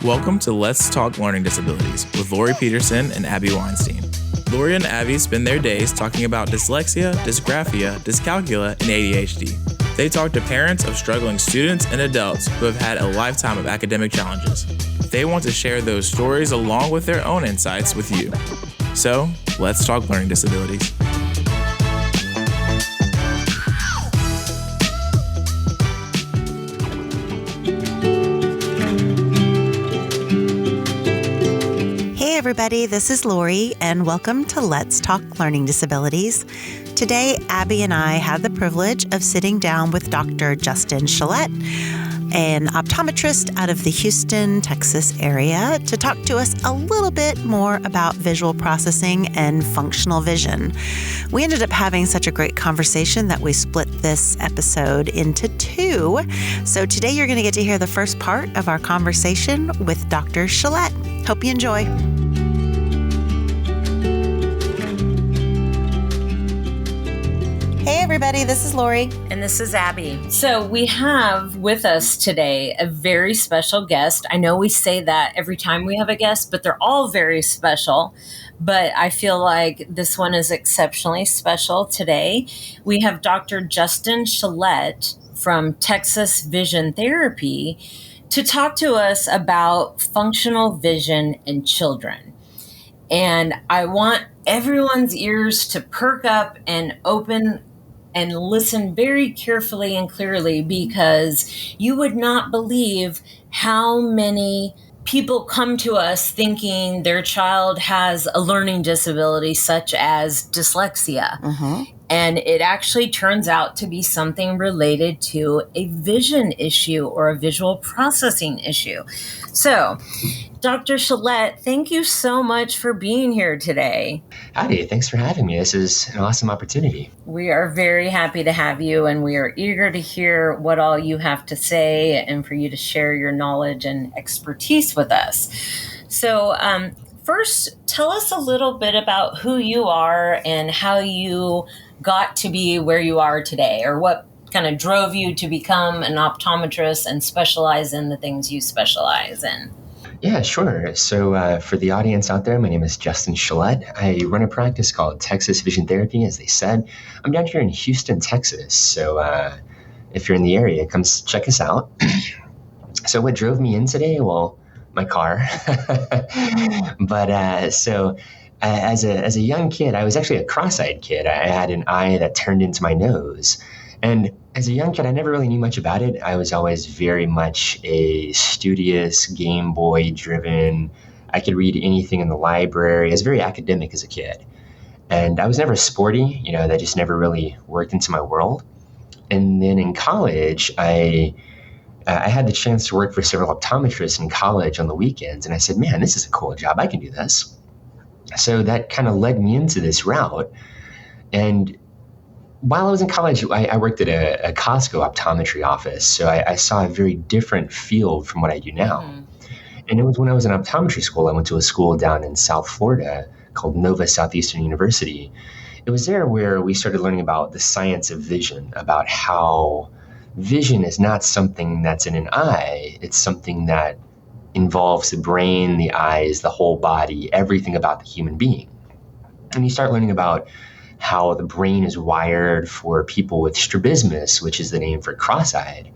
Welcome to Let's Talk Learning Disabilities with Laurie Peterson and Abby Weinstein. Laurie and Abby spend their days talking about dyslexia, dysgraphia, dyscalculia, and ADHD. They talk to parents of struggling students and adults who have had a lifetime of academic challenges. They want to share those stories along with their own insights with you. So, let's talk learning disabilities. Hey everybody, this is Laurie and welcome to Let's Talk Learning Disabilities. Today, Abby and I have the privilege of sitting down with Dr. Justin Chelette, an optometrist out of the Houston, Texas area, to talk to us a little bit more about visual processing and functional vision. We ended up having such a great conversation that we split this episode into two. So today you're going to get to hear the first part of our conversation with Dr. Chelette. Hope you enjoy. Hey everybody, this is Laurie. And this is Abby. So we have with us today a very special guest. I know we say that every time we have a guest, but they're all very special. But I feel like this one is exceptionally special today. We have Dr. Justin Chelette from Texas Vision Therapy to talk to us about functional vision in children. And I want everyone's ears to perk up and open and listen very carefully and clearly, because you would not believe how many people come to us thinking their child has a learning disability such as dyslexia. And it actually turns out to be something related to a vision issue or a visual processing issue. So, Dr. Chelette, thank you so much for being here today. Howdy, thanks for having me. This is an awesome opportunity. We are very happy to have you, and we are eager to hear what all you have to say and for you to share your knowledge and expertise with us. So, first, tell us a little bit about who you are and how you got to be where you are today, or what kind of drove you to become an optometrist and specialize in the things you specialize in. Yeah, sure. So for the audience out there, my name is Justin Chelette. I run a practice called Texas Vision Therapy, as they said. I'm down here in Houston, Texas. So if you're in the area, come check us out. So what drove me in today? Well, my car. But as a young kid, I was actually a cross-eyed kid. I had an eye that turned into my nose. And as a young kid, I never really knew much about it. I was always very much a studious, Game Boy driven. I could read anything in the library. I was very academic as a kid. And I was never sporty, that just never really worked into my world. And then in college, I had the chance to work for several optometrists in college on the weekends. And I said, man, this is a cool job. I can do this. So that kind of led me into this route. And while I was in college, I worked at a Costco optometry office. So I saw a very different field from what I do now. And it was when I was in optometry school. I went to a school down in South Florida called Nova Southeastern University. It was there where we started learning about the science of vision, about how vision is not something that's in an eye. It's something that involves the brain, the eyes, the whole body, everything about the human being. And you start learning about how the brain is wired for people with strabismus, which is the name for cross-eyed.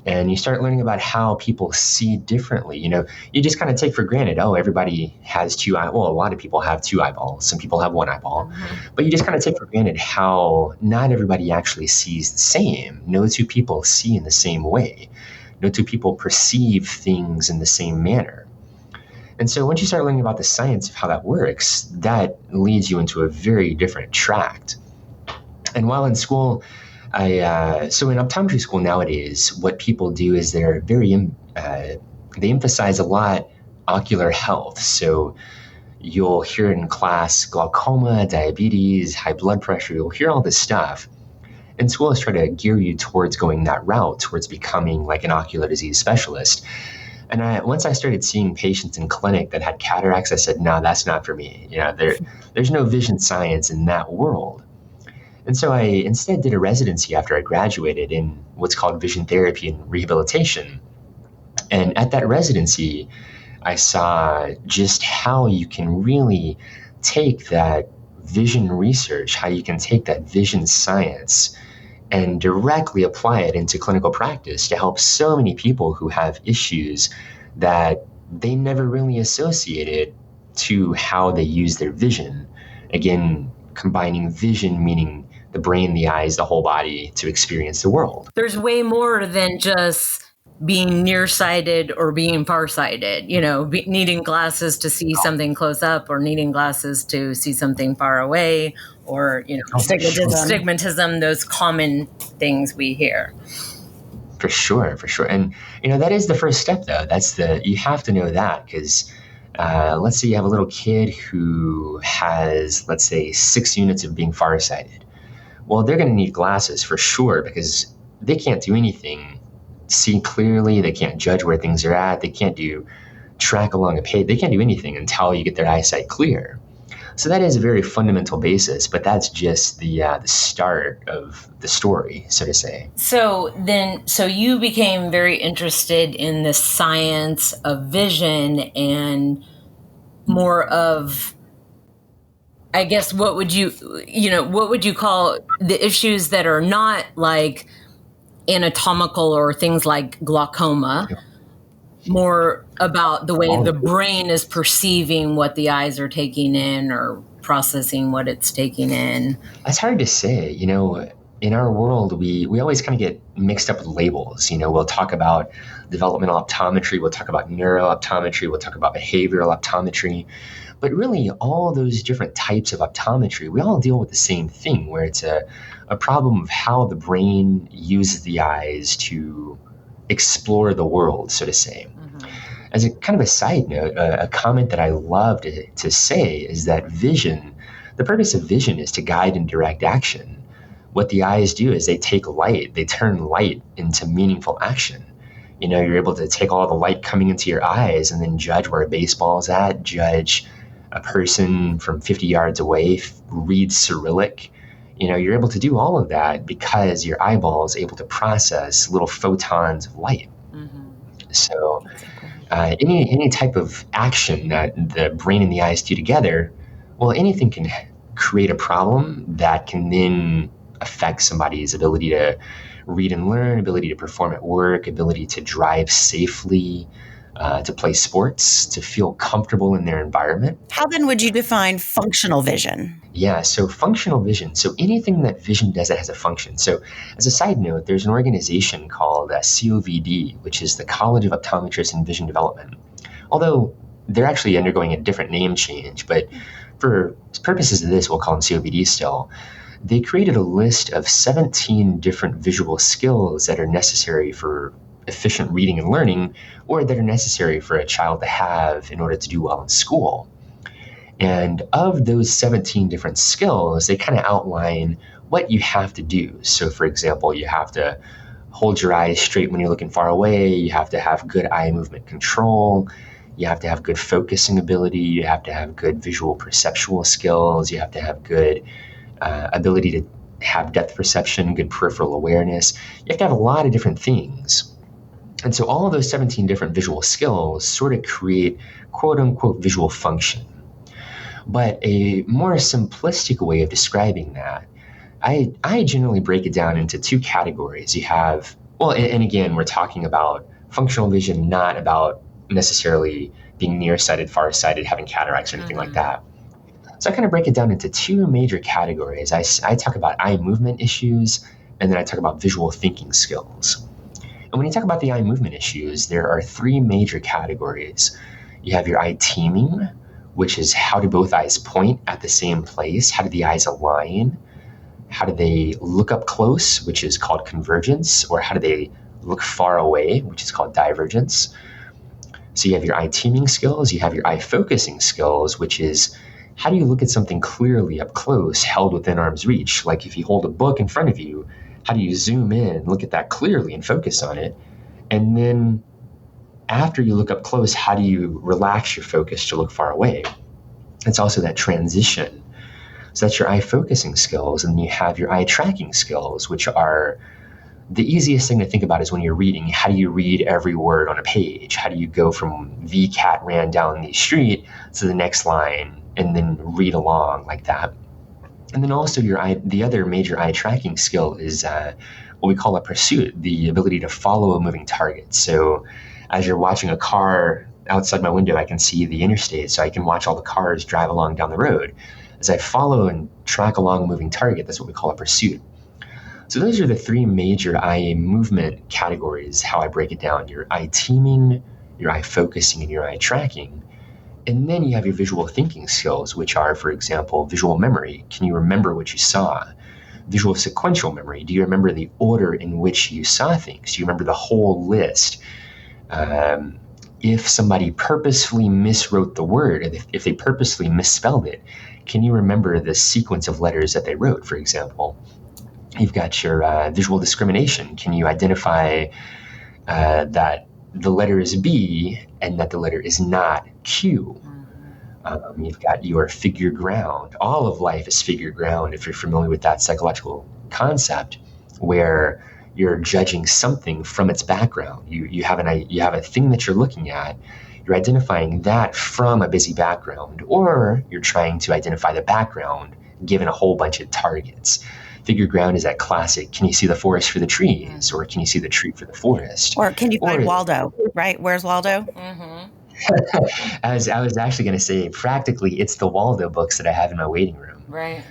And you start learning about how people see differently. You just kind of take for granted, everybody has two eyes. Well, a lot of people have two eyeballs. Some people have one eyeball. But you just kind of take for granted how not everybody actually sees the same. No two people see in the same way. No two people perceive things in the same manner. And so once you start learning about the science of how that works, that leads you into a very different track. And while in school, so in optometry school nowadays, what people do is they emphasize a lot ocular health. So you'll hear in class glaucoma, diabetes, high blood pressure. You'll hear all this stuff. And school is trying to gear you towards going that route, towards becoming like an ocular disease specialist. And once I started seeing patients in clinic that had cataracts, I said, no, that's not for me. There's no vision science in that world. And so I instead did a residency after I graduated in what's called vision therapy and rehabilitation. And at that residency, I saw just how you can really take that vision research, how you can take that vision science and directly apply it into clinical practice to help so many people who have issues that they never really associated to how they use their vision. Again, combining vision, meaning the brain, the eyes, the whole body to experience the world. There's way more than just being nearsighted or being farsighted, needing glasses to see something close up or needing glasses to see something far away, or, astigmatism, those common things we hear. For sure. And, that is the first step, though. You have to know that, because let's say you have a little kid who has, let's say, 6 units of being farsighted. Well, they're going to need glasses for sure, because they can't do anything, see clearly. They can't judge where things are at. They can't track along a page. They can't do anything until you get their eyesight clear. So that is a very fundamental basis, but that's just the start of the story, so to say. So you became very interested in the science of vision and more of, I guess, what would you call the issues that are not like anatomical or things like glaucoma, more about the way the brain is perceiving what the eyes are taking in or processing what it's taking in? That's hard to say. In our world, we always kind of get mixed up with labels. We'll talk about developmental optometry, we'll talk about neurooptometry, we'll talk about behavioral optometry. But really, all those different types of optometry, we all deal with the same thing, where it's a problem of how the brain uses the eyes to explore the world, so to say. Mm-hmm. As a kind of a side note, a comment that I love to say is that the purpose of vision is to guide and direct action. What the eyes do is they turn light into meaningful action. You're able to take all the light coming into your eyes and then judge where a baseball's at, judge a person from 50 yards away, read Cyrillic. You're able to do all of that because your eyeball is able to process little photons of light. Mm-hmm. So any type of action that the brain and the eyes do together, well, anything can create a problem that can then affect somebody's ability to read and learn, ability to perform at work, ability to drive safely, to play sports, to feel comfortable in their environment. How then would you define functional vision? Yeah, so functional vision. So anything that vision does that has a function. So as a side note, there's an organization called COVD, which is the College of Optometrists and Vision Development. Although they're actually undergoing a different name change, but for purposes of this, we'll call them COVD still. They created a list of 17 different visual skills that are necessary for efficient reading and learning, or that are necessary for a child to have in order to do well in school. And of those 17 different skills, they kind of outline what you have to do. So for example, you have to hold your eyes straight when you're looking far away. You have to have good eye movement control. You have to have good focusing ability. You have to have good visual perceptual skills. You have to have good ability to have depth perception, good peripheral awareness. You have to have a lot of different things. And so all of those 17 different visual skills sort of create quote unquote visual function. But a more simplistic way of describing that, I generally break it down into two categories. You have, and again, we're talking about functional vision, not about necessarily being nearsighted, farsighted, having cataracts or anything like that. So I kind of break it down into two major categories. I talk about eye movement issues, and then I talk about visual thinking skills. And when you talk about the eye movement issues, there are three major categories. You have your eye teaming, which is how do both eyes point at the same place? How do the eyes align? How do they look up close, which is called convergence? Or how do they look far away, which is called divergence? So you have your eye teaming skills, you have your eye focusing skills, which is how do you look at something clearly up close, held within arm's reach? Like if you hold a book in front of you, how do you zoom in, look at that clearly and focus on it? And then after you look up close, how do you relax your focus to look far away? It's also that transition. So that's your eye focusing skills. And you have your eye tracking skills, which are the easiest thing to think about is when you're reading, how do you read every word on a page? How do you go from the cat ran down the street to the next line and then read along like that? And then also the other major eye tracking skill is what we call a pursuit, the ability to follow a moving target. So as you're watching a car outside my window, I can see the interstate, so I can watch all the cars drive along down the road. As I follow and track along a moving target, that's what we call a pursuit. So those are the three major eye movement categories, how I break it down: your eye teaming, your eye focusing, and your eye tracking. And then you have your visual thinking skills, which are, for example, visual memory. Can you remember what you saw? Visual sequential memory. Do you remember the order in which you saw things? Do you remember the whole list? If somebody purposefully miswrote the word, if they purposely misspelled it, can you remember the sequence of letters that they wrote, for example? You've got your visual discrimination. Can you identify that the letter is B and that the letter is not Q? You've got your figure ground. All of life is figure ground, if you're familiar with that psychological concept, where you're judging something from its background. You have a thing that you're looking at. You're identifying that from a busy background, or you're trying to identify the background given a whole bunch of targets. Figure ground is that classic, can you see the forest for the trees, or can you see the tree for the forest? Or can you find Waldo, right? Where's Waldo? Mm-hmm. As I was actually going to say, practically, it's the Waldo books that I have in my waiting room. Right.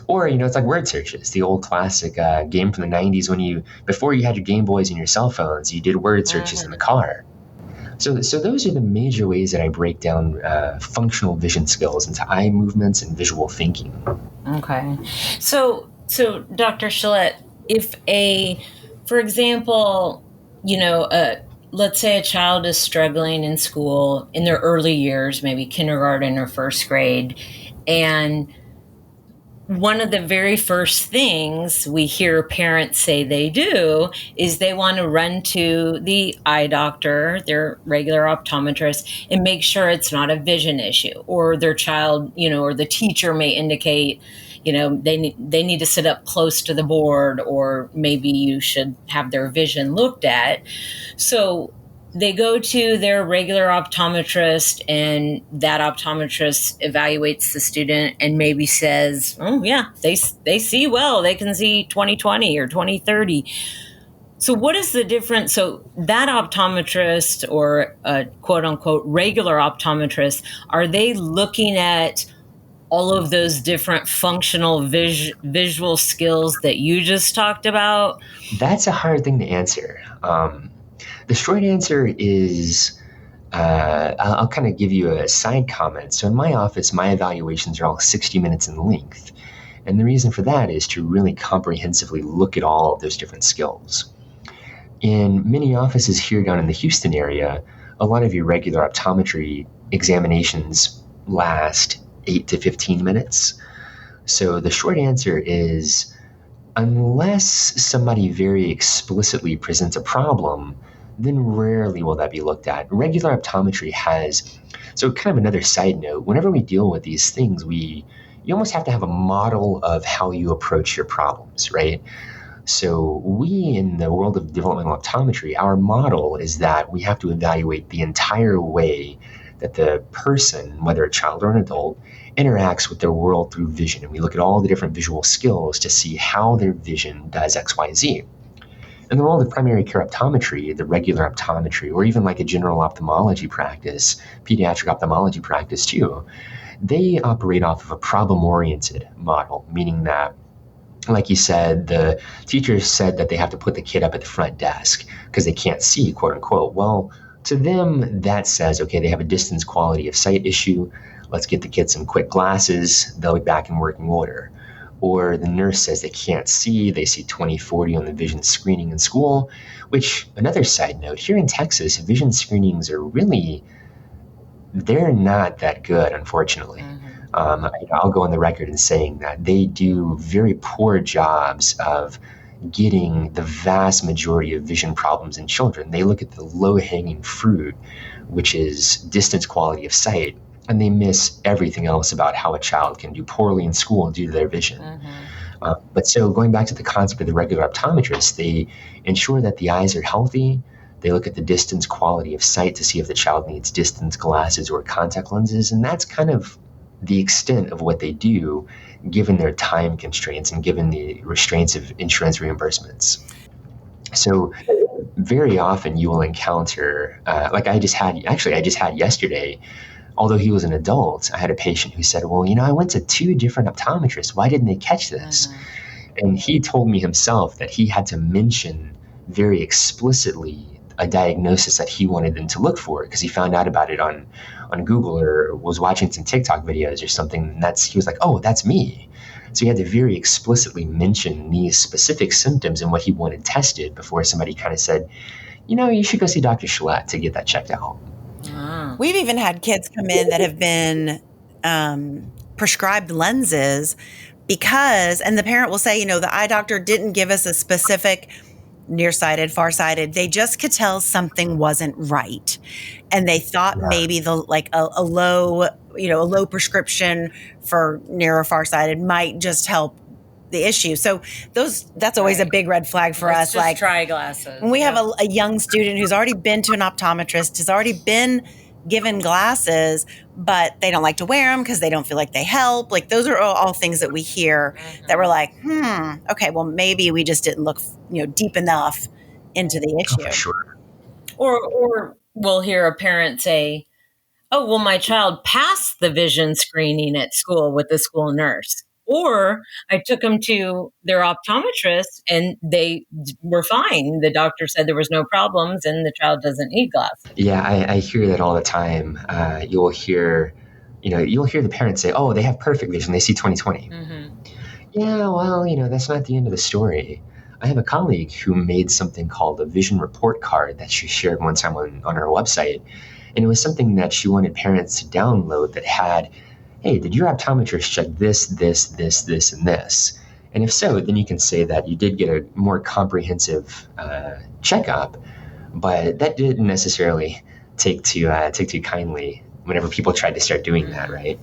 Or, it's like word searches, the old classic game from the 90s before you had your Game Boys and your cell phones, you did word searches in the car. So those are the major ways that I break down functional vision skills into eye movements and visual thinking. Okay. So Dr. Chelette, for example, let's say a child is struggling in school in their early years, maybe kindergarten or first grade, and one of the very first things we hear parents say they do is they want to run to the eye doctor, their regular optometrist, and make sure it's not a vision issue, or their child, or the teacher may indicate, they need to sit up close to the board, or maybe you should have their vision looked at. So they go to their regular optometrist, and that optometrist evaluates the student and maybe says, oh yeah, they see well, they can see 20/20 or 20/30. So what is the difference? So that optometrist, or a quote unquote regular optometrist, are they looking at all of those different functional visual skills that you just talked about? That's a hard thing to answer. The short answer is, I'll kind of give you a side comment. So in my office, my evaluations are all 60 minutes in length. And the reason for that is to really comprehensively look at all of those different skills. In many offices here down in the Houston area, a lot of your regular optometry examinations last 8 to 15 minutes. So the short answer is, unless somebody very explicitly presents a problem, then rarely will that be looked at. Regular optometry has, so kind of another side note, whenever we deal with these things, you almost have to have a model of how you approach your problems, right? So we, in the world of developmental optometry, our model is that we have to evaluate the entire way that the person, whether a child or an adult, interacts with their world through vision. And we look at all the different visual skills to see how their vision does X, Y, Z. In the world of primary care optometry, the regular optometry, or even like a general ophthalmology practice, pediatric ophthalmology practice too, they operate off of a problem-oriented model, meaning that, like you said, the teacher said that they have to put the kid up at the front desk because they can't see, quote unquote. Well, to them, that says, okay, they have a distance quality of sight issue. Let's get the kid some quick glasses. They'll be back in working order. Or the nurse says they can't see. They see 20/40 on the vision screening in school, which, another side note, here in Texas, vision screenings are they're not that good, unfortunately. I'll go on the record in saying that they do very poor jobs of getting the vast majority of vision problems in children. They look at the low-hanging fruit, which is distance quality of sight, and they miss everything else about how a child can do poorly in school due to their vision. But so going back to the concept of the regular optometrist, they ensure that the eyes are healthy. They look at the distance quality of sight to see if the child needs distance glasses or contact lenses. And that's kind of the extent of what they do, given their time constraints and given the restraints of insurance reimbursements. So very often you will encounter, like I just had yesterday, although he was an adult, I had a patient who said, well, I went to 2 different optometrists. Why didn't they catch this? And he told me himself that he had to mention very explicitly a diagnosis that he wanted them to look for because he found out about it on Google or was watching some TikTok videos or something. He was like, oh, that's me. So he had to very explicitly mention these specific symptoms and what he wanted tested before somebody kind of said, you should go see Dr. Chelette to get that checked out. We've even had kids come in that have been prescribed lenses and the parent will say, the eye doctor didn't give us a specific nearsighted, farsighted. They just could tell something wasn't right. And they thought maybe a low prescription for near or farsighted might just help the issue. So that's always a big red flag for us. Just try glasses. When we have a young student who's already been to an optometrist, has already been given glasses, but they don't like to wear them because they don't feel like they help. Like those are all things that we hear that we're like, okay, well maybe we just didn't look, deep enough into the issue. Oh, for sure. Or we'll hear a parent say, oh, well, my child passed the vision screening at school with the school nurse. Or I took them to their optometrist and they were fine. The doctor said there was no problems and the child doesn't need glasses. Yeah, I hear that all the time. You'll hear the parents say, oh, they have perfect vision. They see 20/20. Mm-hmm. Yeah, well, that's not the end of the story. I have a colleague who made something called a vision report card that she shared one time on our website. And it was something that she wanted parents to download that had, hey, did your optometrist check this, and this? And if so, then you can say that you did get a more comprehensive checkup, but that didn't necessarily take too kindly whenever people tried to start doing that, right?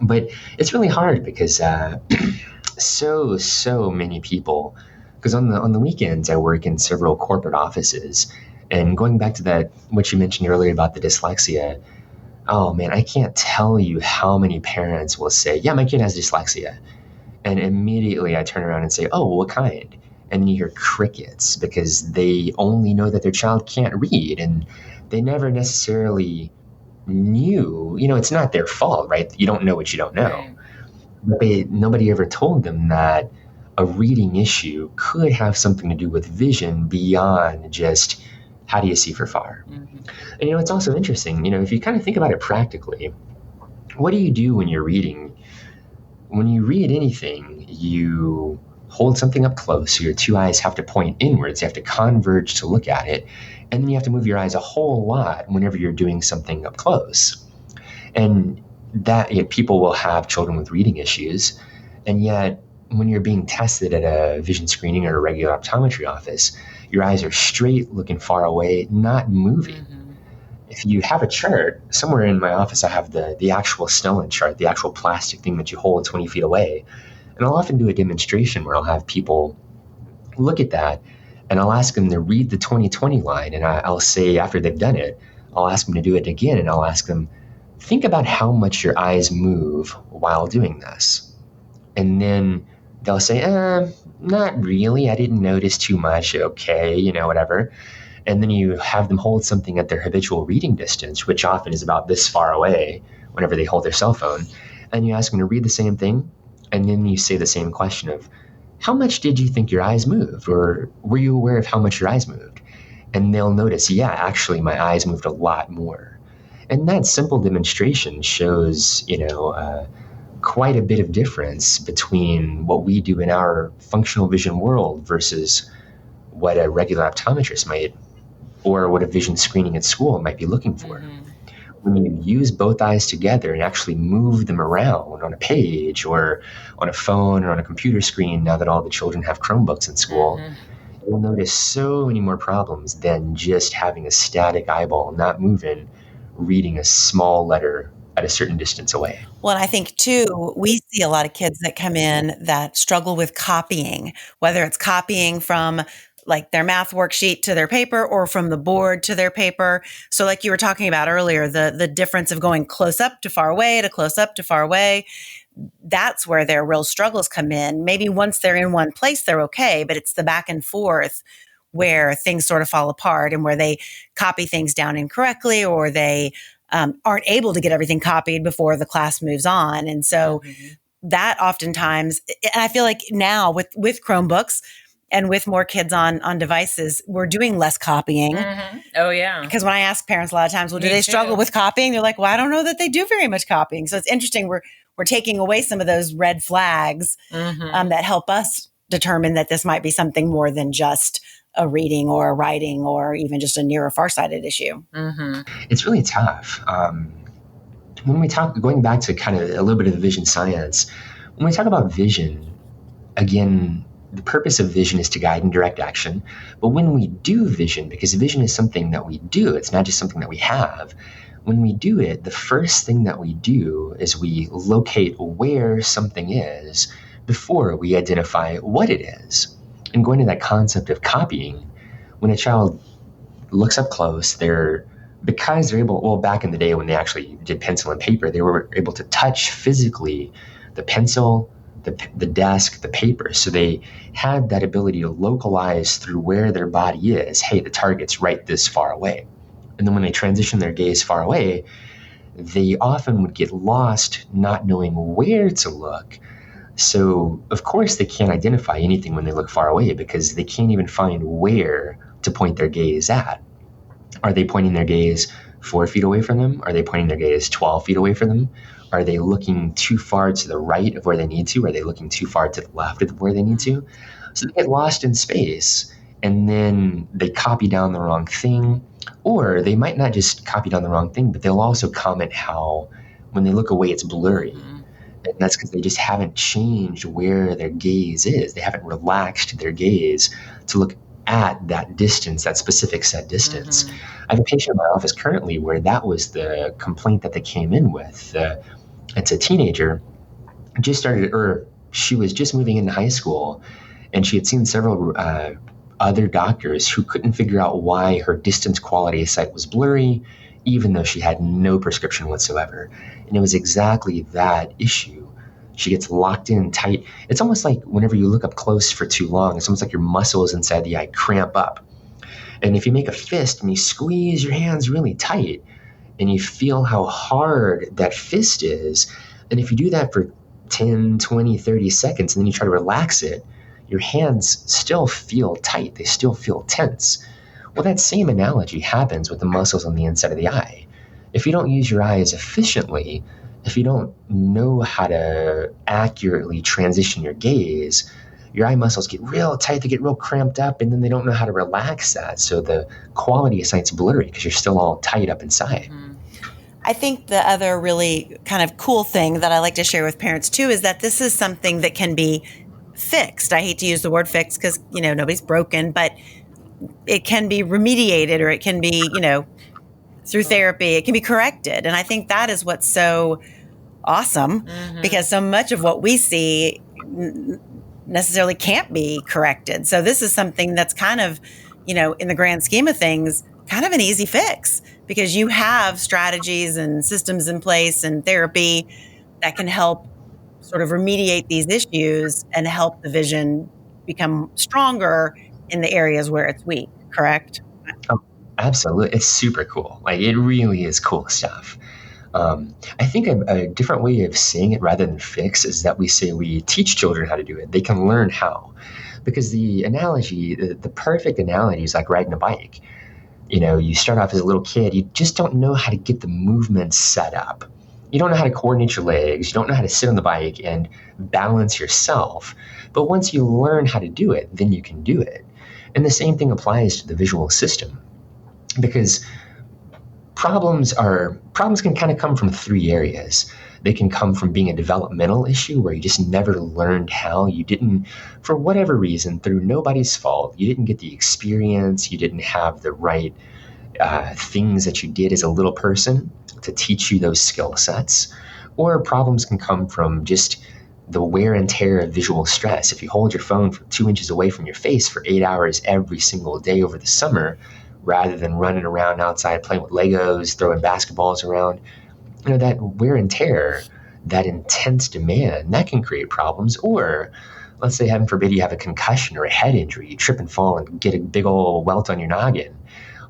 But it's really hard because so many people, because on the weekends I work in several corporate offices, and going back to that, what you mentioned earlier about the dyslexia, oh man, I can't tell you how many parents will say, yeah, my kid has dyslexia. And immediately I turn around and say, oh, well, what kind? And then you hear crickets because they only know that their child can't read and they never necessarily knew, it's not their fault, right? You don't know what you don't know. But nobody ever told them that a reading issue could have something to do with vision beyond just how do you see for far? Mm-hmm. And, it's also interesting, if you kind of think about it practically, what do you do when you're reading? When you read anything, you hold something up close, so your 2 eyes have to point inwards, you have to converge to look at it, and then you have to move your eyes a whole lot whenever you're doing something up close. And that people will have children with reading issues, and yet when you're being tested at a vision screening or a regular optometry office, your eyes are straight, looking far away, not moving. Mm-hmm. If you have a chart, somewhere in my office I have the actual Snellen chart, the actual plastic thing that you hold 20 feet away. And I'll often do a demonstration where I'll have people look at that and I'll ask them to read the 20/20 line. And I'll say, after they've done it, I'll ask them to do it again. And I'll ask them, think about how much your eyes move while doing this. And then they'll say, not really. I didn't notice too much. Okay, whatever. And then you have them hold something at their habitual reading distance, which often is about this far away whenever they hold their cell phone. And you ask them to read the same thing. And then you say the same question of, how much did you think your eyes moved? Or were you aware of how much your eyes moved? And they'll notice, yeah, actually my eyes moved a lot more. And that simple demonstration shows, quite a bit of difference between what we do in our functional vision world versus what a regular optometrist might, or what a vision screening at school might be looking for. Mm-hmm. When you use both eyes together and actually move them around on a page or on a phone or on a computer screen, now that all the children have Chromebooks in school, you'll notice so many more problems than just having a static eyeball not moving, reading a small letter at a certain distance away. Well, and I think too, we see a lot of kids that come in that struggle with copying, whether it's copying from like their math worksheet to their paper or from the board to their paper. So like you were talking about earlier, the difference of going close up to far away to close up to far away, that's where their real struggles come in. Maybe once they're in one place, they're okay, but it's the back and forth where things sort of fall apart and where they copy things down incorrectly, or they aren't able to get everything copied before the class moves on. And so that oftentimes, and I feel like now with Chromebooks and with more kids on devices, we're doing less copying. Oh, yeah. Because when I ask parents a lot of times, well, do they struggle with copying? They're like, well, I don't know that they do very much copying. So it's interesting. We're taking away some of those red flags that help us determine that this might be something more than just a reading or a writing or even just a near or farsighted issue. It's really tough. When we talk, going back to kind of a little bit of the vision science, when we talk about vision, again, the purpose of vision is to guide and direct action. But when we do vision, because vision is something that we do, it's not just something that we have. When we do it, the first thing that we do is we locate where something is before we identify what it is. And going to that concept of copying, when a child looks up close, because they're able, well, back in the day when they actually did pencil and paper, they were able to touch physically the pencil, the desk, the paper. So they had that ability to localize through where their body is. Hey, the target's right this far away. And then when they transition their gaze far away, they often would get lost not knowing where to look. So, of course, they can't identify anything when they look far away because they can't even find where to point their gaze at. Are they pointing their gaze 4 feet away from them? Are they pointing their gaze 12 feet away from them? Are they looking too far to the right of where they need to? Are they looking too far to the left of where they need to? So they get lost in space, and then they copy down the wrong thing. Or they might not just copy down the wrong thing, but they'll also comment how when they look away, it's blurry. And that's because they just haven't changed where their gaze is. They haven't relaxed their gaze to look at that distance, that specific set distance. I have a patient in my office currently where that was the complaint that they came in with. It's a teenager, she was just moving into high school, and she had seen several other doctors who couldn't figure out why her distance quality of sight was blurry, even though she had no prescription whatsoever. And it was exactly that issue. She gets locked in tight. It's almost like whenever you look up close for too long, it's almost like your muscles inside the eye cramp up. And if you make a fist and you squeeze your hands really tight and you feel how hard that fist is, and if you do that for 10, 20, 30 seconds and then you try to relax it, your hands still feel tight. They still feel tense. Well, that same analogy happens with the muscles on the inside of the eye. If you don't use your eyes efficiently, if you don't know how to accurately transition your gaze, your eye muscles get real tight, they get real cramped up, and then they don't know how to relax that. So the quality of sight's blurry because you're still all tight up inside. I think the other really kind of cool thing that I like to share with parents too is that this is something that can be fixed. I hate to use the word fixed because, nobody's broken, but it can be remediated, or it can be, through therapy, it can be corrected. And I think that is what's so awesome because so much of what we see necessarily can't be corrected. So this is something that's kind of, in the grand scheme of things, kind of an easy fix because you have strategies and systems in place and therapy that can help sort of remediate these issues and help the vision become stronger in the areas where it's weak, correct? Oh, absolutely. It's super cool. Like, it really is cool stuff. I think a different way of saying it rather than fix is that we say we teach children how to do it. They can learn how. Because the analogy, the perfect analogy is like riding a bike. You start off as a little kid, you just don't know how to get the movement set up. You don't know how to coordinate your legs. You don't know how to sit on the bike and balance yourself. But once you learn how to do it, then you can do it. And the same thing applies to the visual system. Because problems can kind of come from 3 areas. They can come from being a developmental issue where you just never learned how. You didn't, for whatever reason, through nobody's fault, you didn't get the experience, you didn't have the right things that you did as a little person to teach you those skill sets, or problems can come from just the wear and tear of visual stress. If you hold your phone 2 inches away from your face for 8 hours every single day over the summer, rather than running around outside playing with Legos, throwing basketballs around, that wear and tear, that intense demand, that can create problems. Or let's say, heaven forbid, you have a concussion or a head injury, you trip and fall and get a big old welt on your noggin.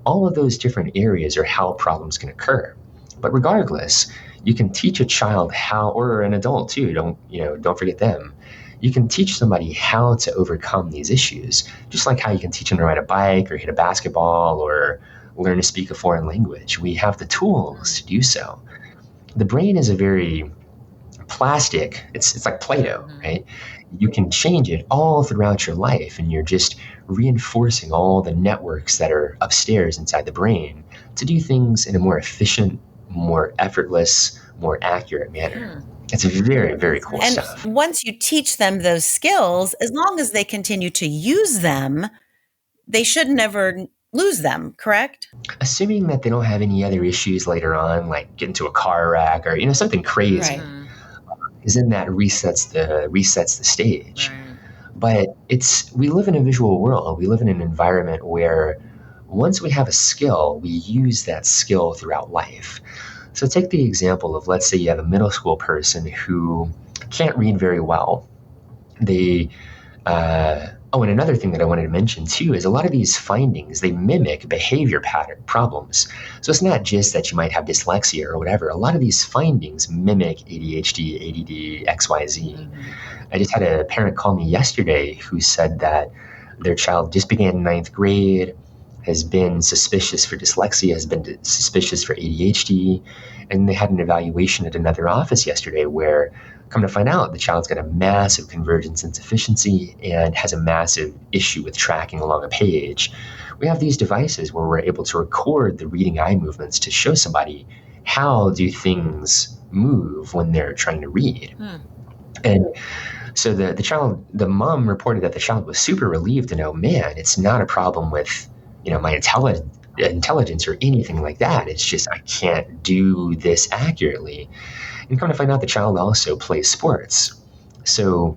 All of those different areas are how problems can occur. But regardless, you can teach a child how, or an adult too, don't forget them. You can teach somebody how to overcome these issues, just like how you can teach them to ride a bike or hit a basketball or learn to speak a foreign language. We have the tools to do so. The brain is a very plastic, it's like Play-Doh, right? You can change it all throughout your life, and you're just reinforcing all the networks that are upstairs inside the brain to do things in a more efficient, more effortless, more accurate manner. It's very, very cool stuff. And once you teach them those skills, as long as they continue to use them, they should never lose them, correct? Assuming that they don't have any other issues later on, like get into a car wreck or something crazy, because then that resets the stage. Right. But we live in a visual world. We live in an environment where once we have a skill, we use that skill throughout life. So take the example of, let's say you have a middle school person who can't read very well. And another thing that I wanted to mention too is a lot of these findings, they mimic behavior pattern problems. So it's not just that you might have dyslexia or whatever. A lot of these findings mimic ADHD, ADD, XYZ. I just had a parent call me yesterday who said that their child just began 9th grade, has been suspicious for dyslexia, has been suspicious for ADHD, and they had an evaluation at another office yesterday where, come to find out, the child's got a massive convergence insufficiency and has a massive issue with tracking along a page. We have these devices where we're able to record the reading eye movements to show somebody how do things move when they're trying to read. And so the mom reported that the child was super relieved to know, man, it's not a problem with my intelligence or anything like that. It's just I can't do this accurately. And come to find out, the child also plays sports. So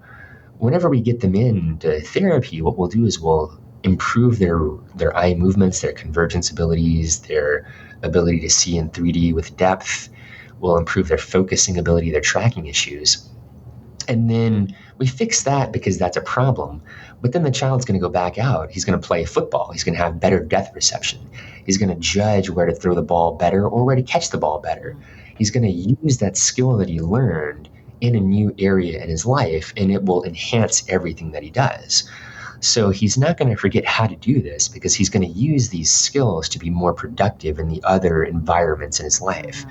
whenever we get them into therapy, what we'll do is we'll improve their eye movements, their convergence abilities, their ability to see in 3D with depth. We'll improve their focusing ability, their tracking issues. And then we fix that because that's a problem. But then the child's going to go back out. He's going to play football. He's going to have better depth perception. He's going to judge where to throw the ball better or where to catch the ball better. He's going to use that skill that he learned in a new area in his life, and it will enhance everything that he does. So he's not going to forget how to do this because he's going to use these skills to be more productive in the other environments in his life.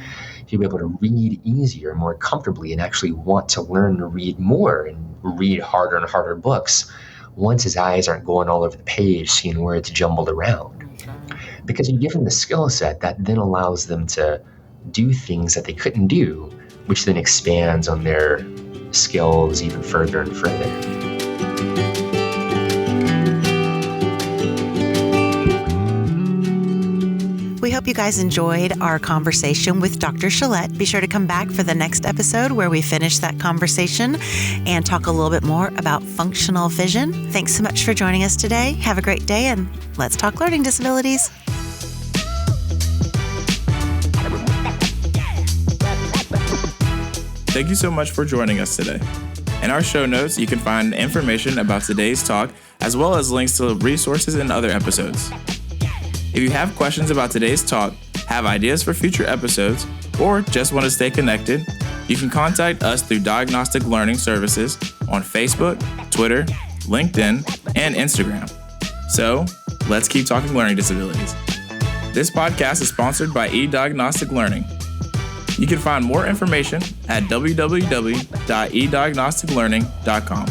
He'll be able to read easier, more comfortably, and actually want to learn to read more and read harder and harder books once his eyes aren't going all over the page, seeing words jumbled around. Because you give them the skill set that then allows them to do things that they couldn't do, which then expands on their skills even further and further. We hope you guys enjoyed our conversation with Dr. Chelette. Be sure to come back for the next episode where we finish that conversation and talk a little bit more about functional vision. Thanks so much for joining us today. Have a great day, and let's talk learning disabilities. Thank you so much for joining us today. In our show notes, you can find information about today's talk, as well as links to resources and other episodes. If you have questions about today's talk, have ideas for future episodes, or just want to stay connected, you can contact us through Diagnostic Learning Services on Facebook, Twitter, LinkedIn, and Instagram. So, let's keep talking learning disabilities. This podcast is sponsored by eDiagnostic Learning. You can find more information at www.ediagnosticlearning.com.